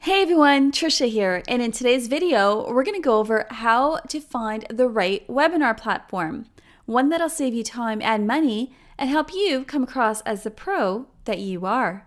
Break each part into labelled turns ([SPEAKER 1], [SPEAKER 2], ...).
[SPEAKER 1] Hey everyone, Trisha here, and in today's video, we're going to go over how to find the right webinar platform, one that'll save you time and money and help you come across as the pro that you are.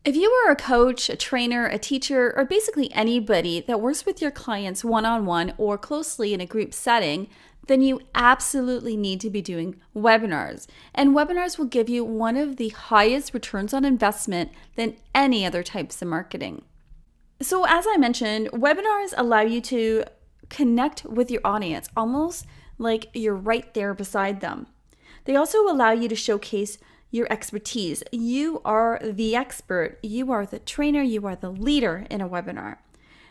[SPEAKER 1] If you are a coach, a trainer, a teacher, or basically anybody that works with your clients one-on-one or closely in a group setting, then you absolutely need to be doing webinars. And webinars will give you one of the highest returns on investment than any other types of marketing. So as I mentioned, webinars allow you to connect with your audience, almost like you're right there beside them. They also allow you to showcase your expertise. You are the expert, you are the trainer, you are the leader in a webinar.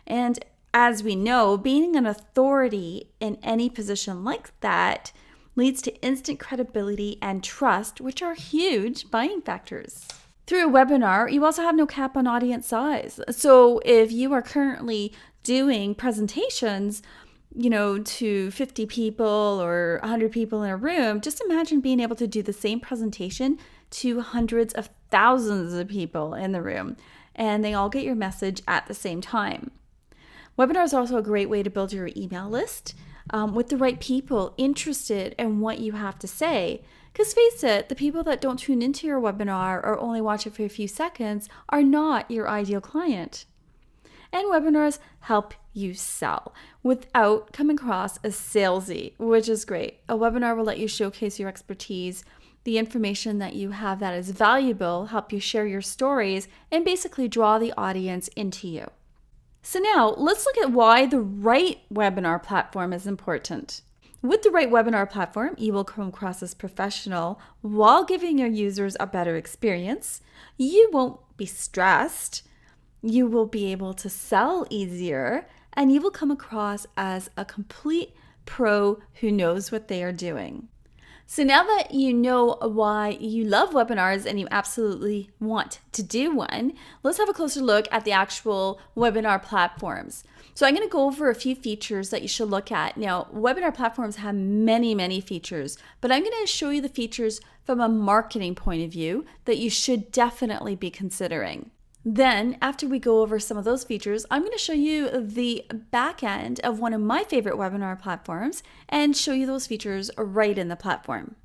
[SPEAKER 1] And as we know, being an authority in any position like that leads to instant credibility and trust, which are huge buying factors. Through a webinar, you also have no cap on audience size. So if you are currently doing presentations, to 50 people or 100 people in a room, just imagine being able to do the same presentation to hundreds of thousands of people in the room, and they all get your message at the same time. Webinars are also a great way to build your email list with the right people interested in what you have to say. Because face it, the people that don't tune into your webinar or only watch it for a few seconds are not your ideal client. And webinars help you sell without coming across as salesy, which is great. A webinar will let you showcase your expertise, the information that you have that is valuable, help you share your stories, and basically draw the audience into you. So now let's look at why the right webinar platform is important. With the right webinar platform, you will come across as professional while giving your users a better experience. You won't be stressed. You will be able to sell easier, and you will come across as a complete pro who knows what they are doing. So now that you know why you love webinars and you absolutely want to do one, let's have a closer look at the actual webinar platforms. So I'm going to go over a few features that you should look at. Now, webinar platforms have many features, but I'm going to show you the features from a marketing point of view that you should definitely be considering. Then, after we go over some of those features, I'm going to show you the back end of one of my favorite webinar platforms and show you those features right in the platform.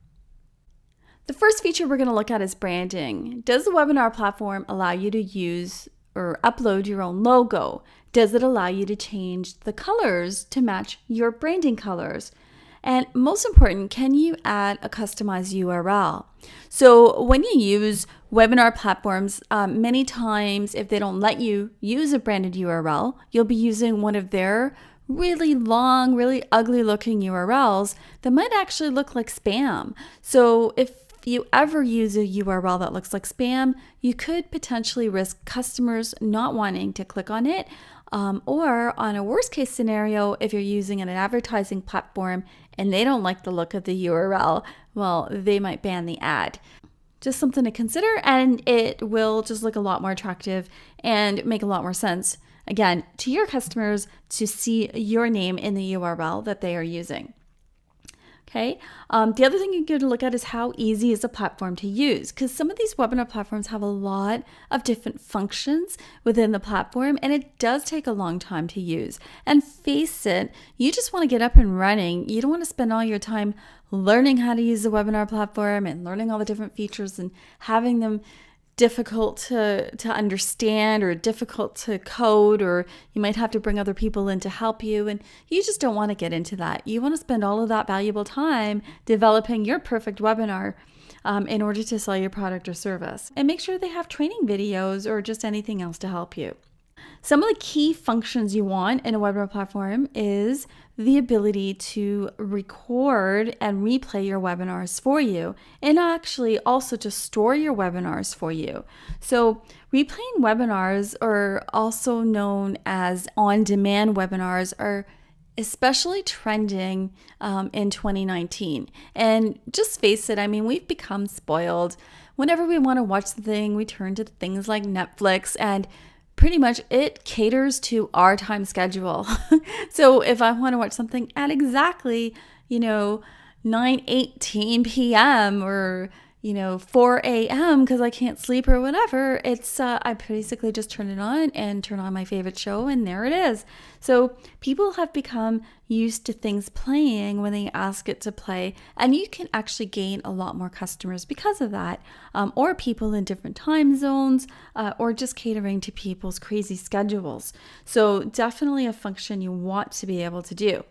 [SPEAKER 1] The first feature we're going to look at is branding. Does the webinar platform allow you to use or upload your own logo? Does it allow you to change the colors to match your branding colors? And most important, can you add a customized URL? So when you use webinar platforms, many times if they don't let you use a branded URL, you'll be using one of their really long, really ugly looking URLs that might actually look like spam. So if you ever use a URL that looks like spam, you could potentially risk customers not wanting to click on it. Or on a worst case scenario, if you're using an advertising platform and they don't like the look of the URL, well, they might ban the ad. Just something to consider, and it will just look a lot more attractive and make a lot more sense, again, to your customers to see your name in the URL that they are using. Okay. The other thing you're going to look at is how easy is a platform to use, because some of these webinar platforms have a lot of different functions within the platform, and it does take a long time to use. And face it, you just want to get up and running. You don't want to spend all your time learning how to use the webinar platform and learning all the different features and having them difficult to understand or difficult to code, or you might have to bring other people in to help you, and you just don't want to get into that. You want to spend all of that valuable time developing your perfect webinar in order to sell your product or service, and make sure they have training videos or just anything else to help you. Some of the key functions you want in a webinar platform is the ability to record and replay your webinars for you, and actually also to store your webinars for you. So replaying webinars, are also known as on-demand webinars, are especially trending in 2019. And just face it, we've become spoiled. Whenever we want to watch something, we turn to things like Netflix, and pretty much it caters to our time schedule. So if I want to watch something at exactly, 9:18 p.m. or 4 a.m. because I can't sleep or whatever. It's I basically just turn it on and turn on my favorite show, and there it is. So people have become used to things playing when they ask it to play, and you can actually gain a lot more customers because of that, or people in different time zones, or just catering to people's crazy schedules. So definitely a function you want to be able to do.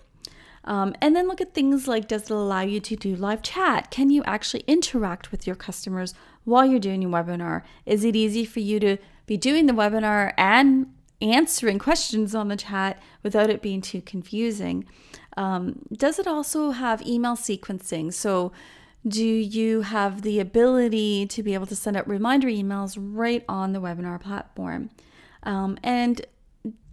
[SPEAKER 1] And then look at things like, does it allow you to do live chat? Can you actually interact with your customers while you're doing your webinar? Is it easy for you to be doing the webinar and answering questions on the chat without it being too confusing? Does it also have email sequencing? So do you have the ability to be able to send out reminder emails right on the webinar platform? And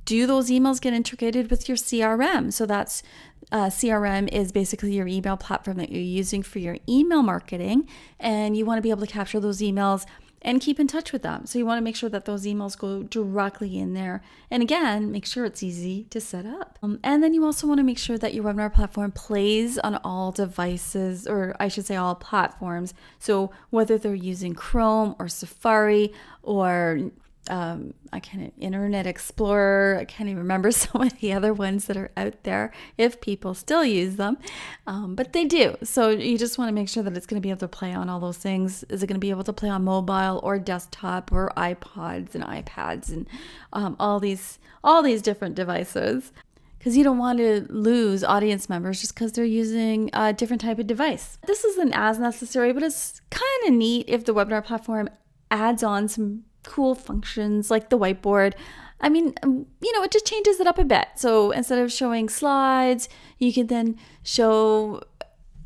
[SPEAKER 1] do those emails get integrated with your CRM? So that's CRM is basically your email platform that you're using for your email marketing, and you want to be able to capture those emails and keep in touch with them. So you want to make sure that those emails go directly in there. And again, make sure it's easy to set up. And then you also want to make sure that your webinar platform plays on all devices, or I should say all platforms. So whether they're using Chrome or Safari or Internet Explorer, I can't even remember some of the other ones that are out there if people still use them, but they do. So you just want to make sure that it's going to be able to play on all those things. Is it going to be able to play on mobile or desktop or iPods and iPads and all these different devices? Because you don't want to lose audience members just because they're using a different type of device. This isn't as necessary, but it's kind of neat if the webinar platform adds on some cool functions like the whiteboard. I mean, it just changes it up a bit. So instead of showing slides, you could then show,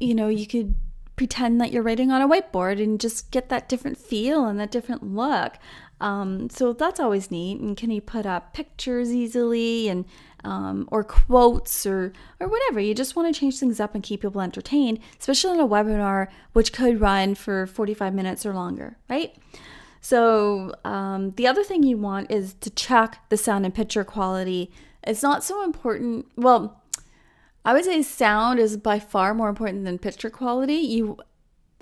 [SPEAKER 1] you could pretend that you're writing on a whiteboard and just get that different feel and that different look. So that's always neat. And can you put up pictures easily and or quotes or whatever? You just want to change things up and keep people entertained, especially in a webinar, which could run for 45 minutes or longer, right? So the other thing you want is to check the sound and picture quality. It's not so important. Well, I would say sound is by far more important than picture quality. You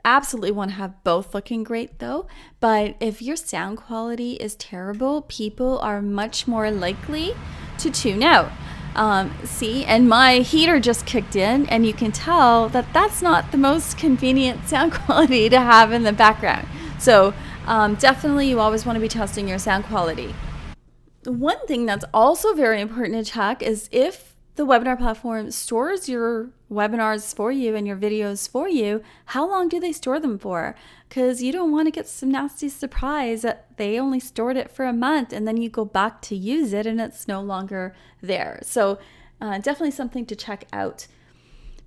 [SPEAKER 1] absolutely want to have both looking great though. But if your sound quality is terrible, people are much more likely to tune out. And my heater just kicked in, and you can tell that that's not the most convenient sound quality to have in the background. So definitely you always want to be testing your sound quality. One thing that's also very important to check is if the webinar platform stores your webinars for you and your videos for you, how long do they store them for? Because you don't want to get some nasty surprise that they only stored it for a month and then you go back to use it and it's no longer there. So definitely something to check out.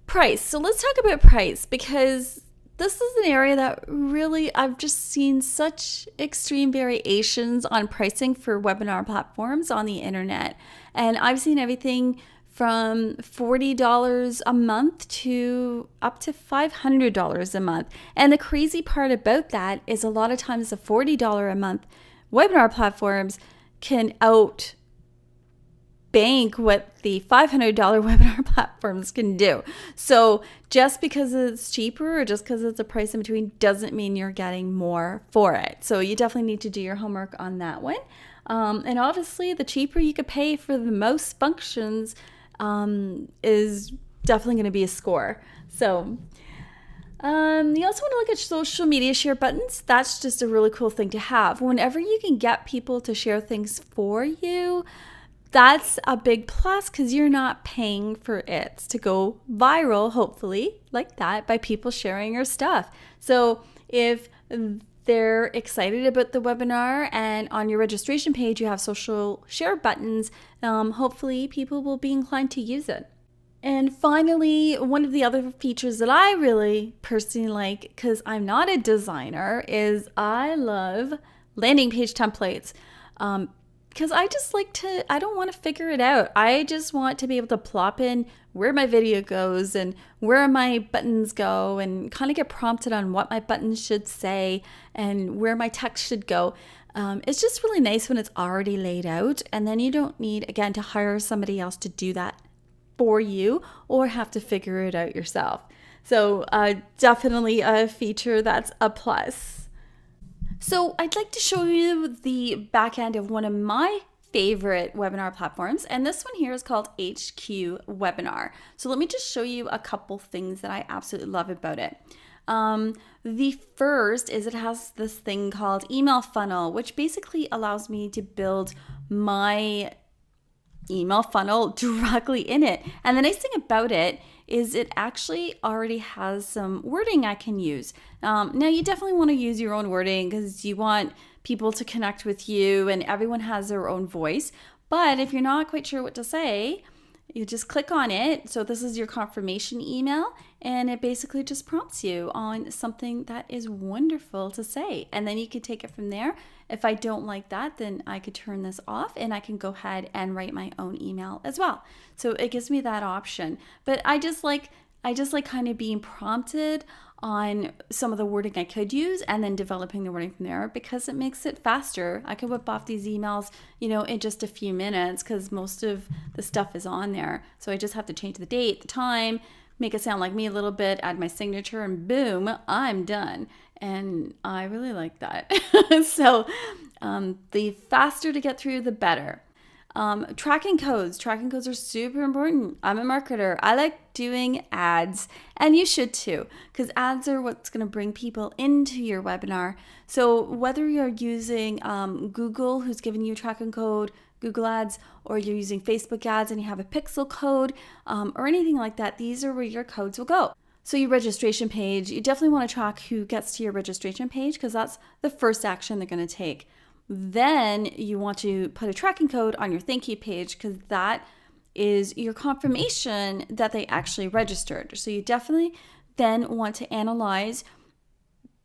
[SPEAKER 1] Price. So let's talk about price, because this is an area that really I've just seen such extreme variations on pricing for webinar platforms on the internet. And I've seen everything from $40 a month to up to $500 a month. And the crazy part about that is a lot of times the $40 a month webinar platforms can bank what the $500 webinar platforms can do. So just because it's cheaper or just because it's a price in between doesn't mean you're getting more for it. So you definitely need to do your homework on that one. And obviously the cheaper you could pay for the most functions is definitely going to be a score. So you also want to look at social media share buttons. That's just a really cool thing to have. Whenever you can get people to share things for you, that's a big plus because you're not paying for it to go viral, hopefully, like that, by people sharing your stuff. So if they're excited about the webinar and on your registration page you have social share buttons, hopefully people will be inclined to use it. And finally, one of the other features that I really personally like, because I'm not a designer, is I love landing page templates. Because I don't want to figure it out. I just want to be able to plop in where my video goes and where my buttons go and kind of get prompted on what my buttons should say and where my text should go. It's just really nice when it's already laid out, and then you don't need, again, to hire somebody else to do that for you or have to figure it out yourself. So definitely a feature that's a plus. So I'd like to show you the back end of one of my favorite webinar platforms, and this one here is called HQ Webinar. So let me just show you a couple things that I absolutely love about it. The first is it has this thing called email funnel, which basically allows me to build my email funnel directly in it. And the nice thing about it is it actually already has some wording I can use. Now, you definitely want to use your own wording because you want people to connect with you and everyone has their own voice. But if you're not quite sure what to say, you just click on it. So this is your confirmation email, and it basically just prompts you on something that is wonderful to say. And then you can take it from there. If I don't like that, then I could turn this off and I can go ahead and write my own email as well. So it gives me that option. But I just like kind of being prompted on some of the wording I could use and then developing the wording from there because it makes it faster. I could whip off these emails, in just a few minutes because most of the stuff is on there. So I just have to change the date, the time, make it sound like me a little bit, add my signature, and boom, I'm done. And I really like that. So the faster to get through, the better. Tracking codes. Tracking codes are super important. I'm a marketer. I like doing ads, and you should too, because ads are what's going to bring people into your webinar. So whether you're using Google, who's giving you a tracking code, Google Ads, or you're using Facebook ads and you have a pixel code or anything like that, these are where your codes will go. So your registration page, you definitely want to track who gets to your registration page because that's the first action they're going to take. Then you want to put a tracking code on your thank you page because that is your confirmation that they actually registered. So you definitely then want to analyze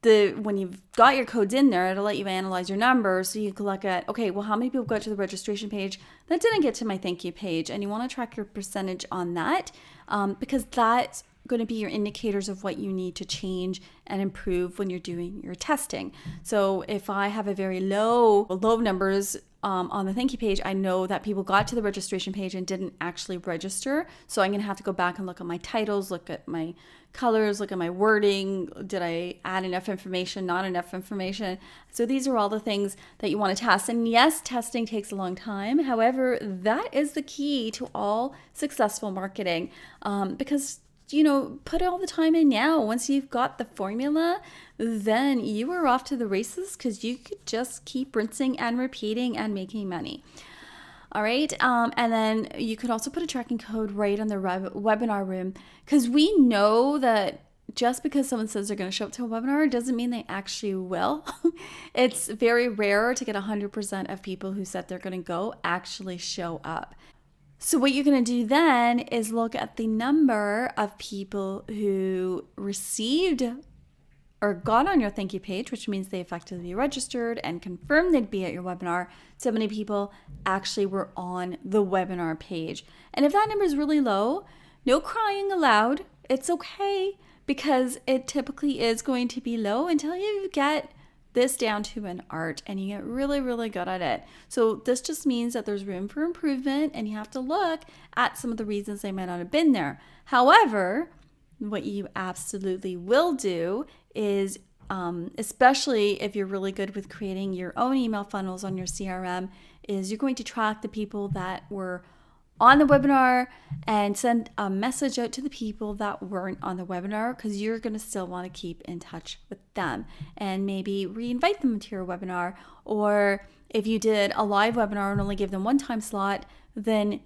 [SPEAKER 1] when you've got your codes in there, it'll let you analyze your numbers so you can look at, okay, well, how many people got to the registration page that didn't get to my thank you page? And you want to track your percentage on that because that's going to be your indicators of what you need to change and improve when you're doing your testing. So if I have a very low numbers on the thank you page, I know that people got to the registration page and didn't actually register. So I'm going to have to go back and look at my titles, look at my colors, look at my wording. Did I add enough information, not enough information? So these are all the things that you want to test. And yes, testing takes a long time. However, that is the key to all successful marketing because put all the time in now. Once you've got the formula, then you are off to the races because you could just keep rinsing and repeating and making money. All right. And then you could also put a tracking code right on the webinar room because we know that just because someone says they're going to show up to a webinar doesn't mean they actually will. It's very rare to get 100% of people who said they're going to go actually show up. So what you're going to do then is look at the number of people who received or got on your thank you page, which means they effectively registered and confirmed they'd be at your webinar. So many people actually were on the webinar page. And if that number is really low, no crying allowed. It's okay because it typically is going to be low until you get this down to an art and you get really, really good at it. So this just means that there's room for improvement and you have to look at some of the reasons they might not have been there. However, what you absolutely will do is, especially if you're really good with creating your own email funnels on your CRM, is you're going to track the people that were on the webinar and send a message out to the people that weren't on the webinar because you're going to still want to keep in touch with them and maybe re-invite them to your webinar. Or if you did a live webinar and only give them one time slot, then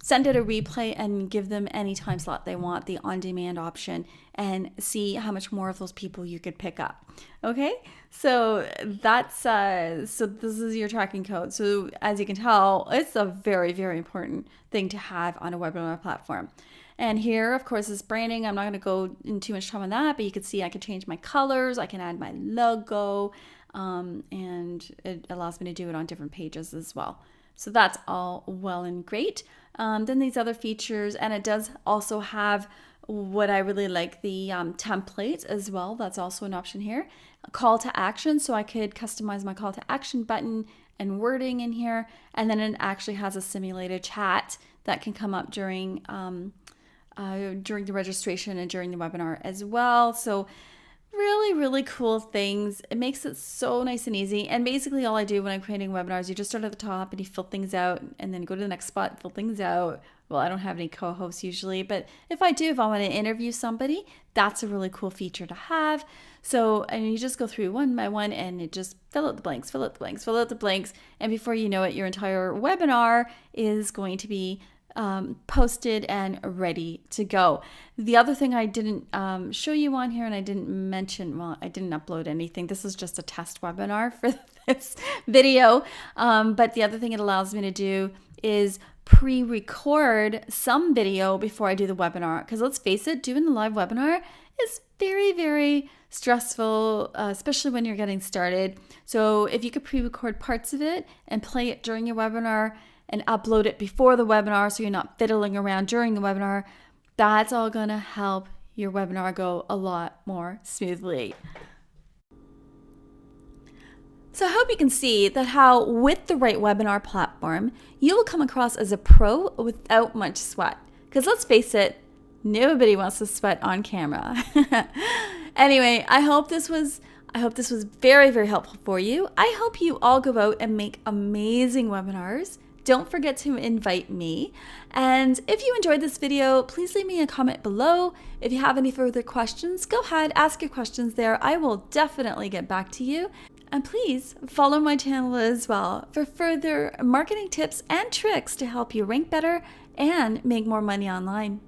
[SPEAKER 1] send out a replay and give them any time slot they want, the on-demand option, and see how much more of those people you could pick up. Okay, so that's so this is your tracking code. So as you can tell, it's a very, very important thing to have on a webinar platform. And here, of course, is branding. I'm not going to go in too much time on that, but you can see I can change my colors, I can add my logo, and it allows me to do it on different pages as well. So that's all well and great. Then these other features, and it does also have what I really like, the template as well. That's also an option here. A call to action, so I could customize my call to action button and wording in here. And then it actually has a simulated chat that can come up during during the registration and during the webinar as well. So really, really cool things. It makes it so nice and easy. And basically all I do when I'm creating webinars, you just start at the top and you fill things out and then go to the next spot, fill things out. Well, I don't have any co-hosts usually, but if I do, if I want to interview somebody, that's a really cool feature to have. So, and you just go through one by one and it just fill out the blanks, fill out the blanks, fill out the blanks. And before you know it, your entire webinar is going to be posted and ready to go. The other thing I didn't show you on here and I didn't mention, well, I didn't upload anything. This is just a test webinar for this video. But the other thing it allows me to do is pre-record some video before I do the webinar. Because let's face it, doing the live webinar is very, very stressful, especially when you're getting started. So if you could pre-record parts of it and play it during your webinar and upload it before the webinar so you're not fiddling around during the webinar, that's all gonna help your webinar go a lot more smoothly. So I hope you can see that how with the right webinar platform, you will come across as a pro without much sweat. Because let's face it, nobody wants to sweat on camera. Anyway, I hope this was very, very helpful for you. I hope you all go out and make amazing webinars. Don't forget to invite me. And if you enjoyed this video, please leave me a comment below. If you have any further questions, go ahead, ask your questions there. I will definitely get back to you. And please follow my channel as well for further marketing tips and tricks to help you rank better and make more money online.